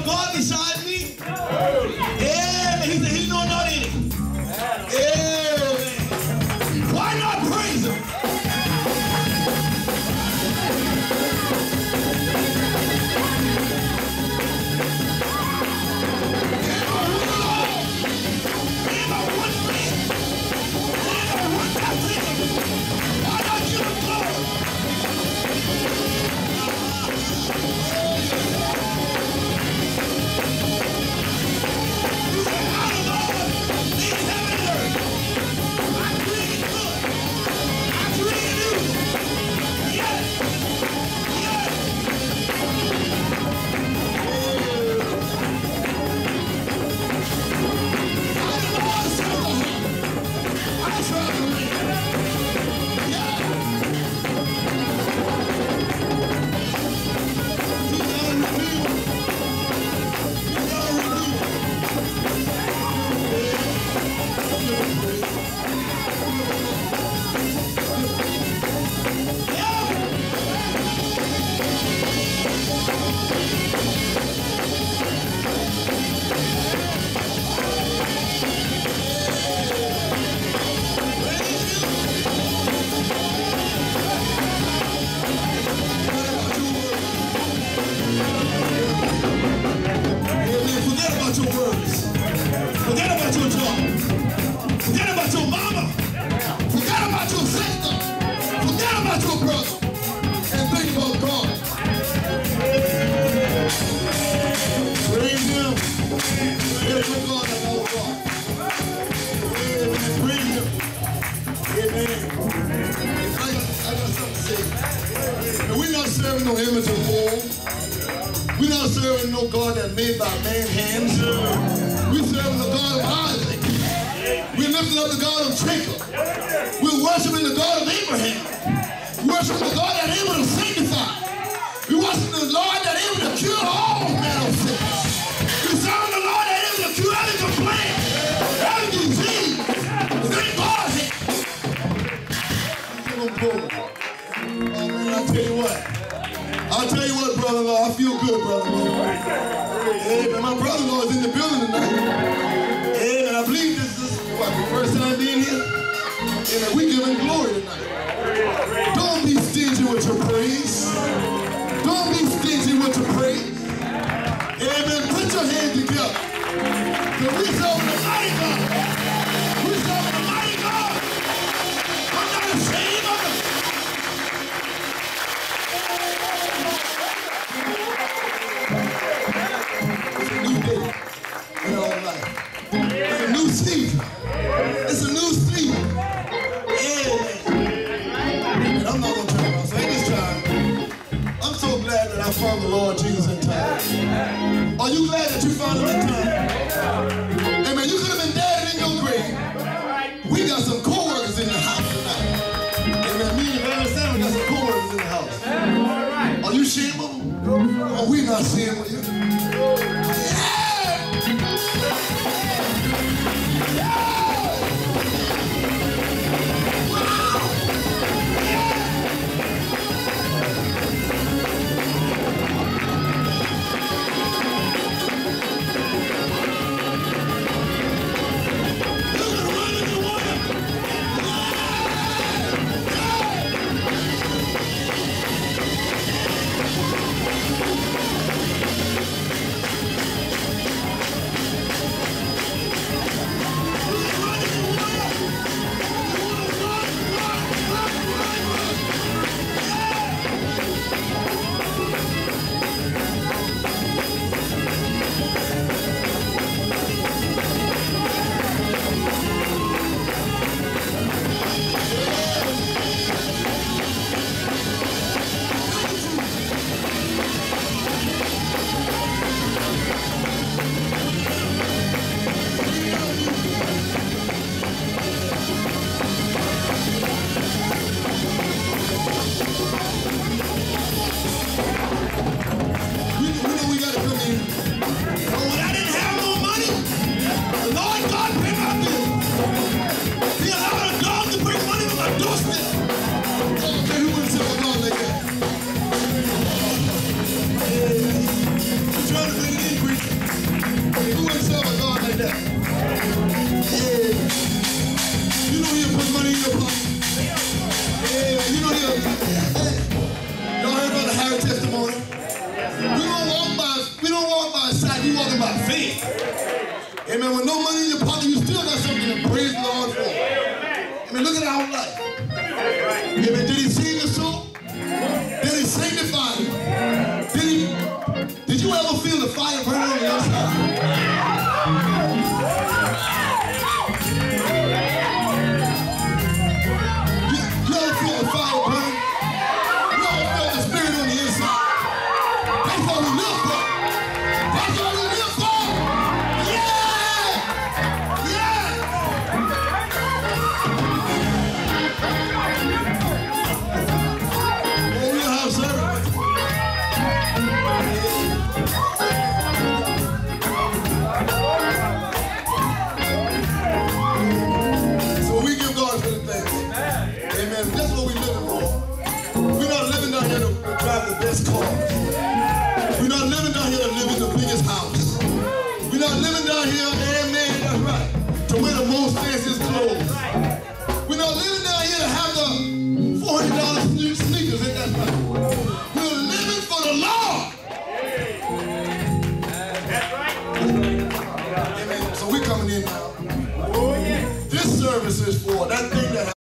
God beside me? Yeah, he said he know not any. Yeah, why not praise him? Why not give him glory? We're not serving no image of gold. We're not serving no God that made by man's hands. We're serving the God of Isaac. We're lifting up the God of Jacob. We're worshiping the God of Abraham. We're worshiping the God that is able to sanctify. We're worshiping the Lord that is able to cure all manner of sickness. We're serving the Lord that is able to cure every complaint, every disease. Thank God. Give him glory. Oh man, I'll tell you what, brother-in-law, I feel good, brother-in-law. Hey, man, my brother-in-law is in the building tonight. Hey, man, I believe this is what, the first time being here? And we give him glory tonight. Don't be stingy with your praise. Don't be stingy with your praise. Hey, man, put your hands together. Because we serve the mighty God. We serve the mighty God. I'm not ashamed of it. It's a new season. It's a new season. Yeah. And I'm not going to turn around. So at this time, I'm so glad that I found the Lord Jesus in time. Are you glad that you found him in time? Hey man, you could have been dead in your grave. We got some co-workers in the house tonight. Hey man, me and Barry Sam got some co-workers in the house. Are you ashamed of them? Oh, we not ashamed of you. by sight, you walking by faith. Amen. With no money in your pocket, you still got something to praise the Lord for. Amen. Look at our life. Amen. Did he sing the song? Did he sanctify you? Did you ever feel the fire burning on the inside? You ever feel the fire burning? You ever feel the spirit on the inside? That's what we live for. That's what we live for. Yeah! Yeah! Oh, we'll have service. So we give God for the things. Amen. That's what we're living for. We're not living down here to drive the best car. We're not living down here to live in the biggest house. We're not living down here, amen, that's right, to wear the most fanciest clothes. We're not living down here to have the $400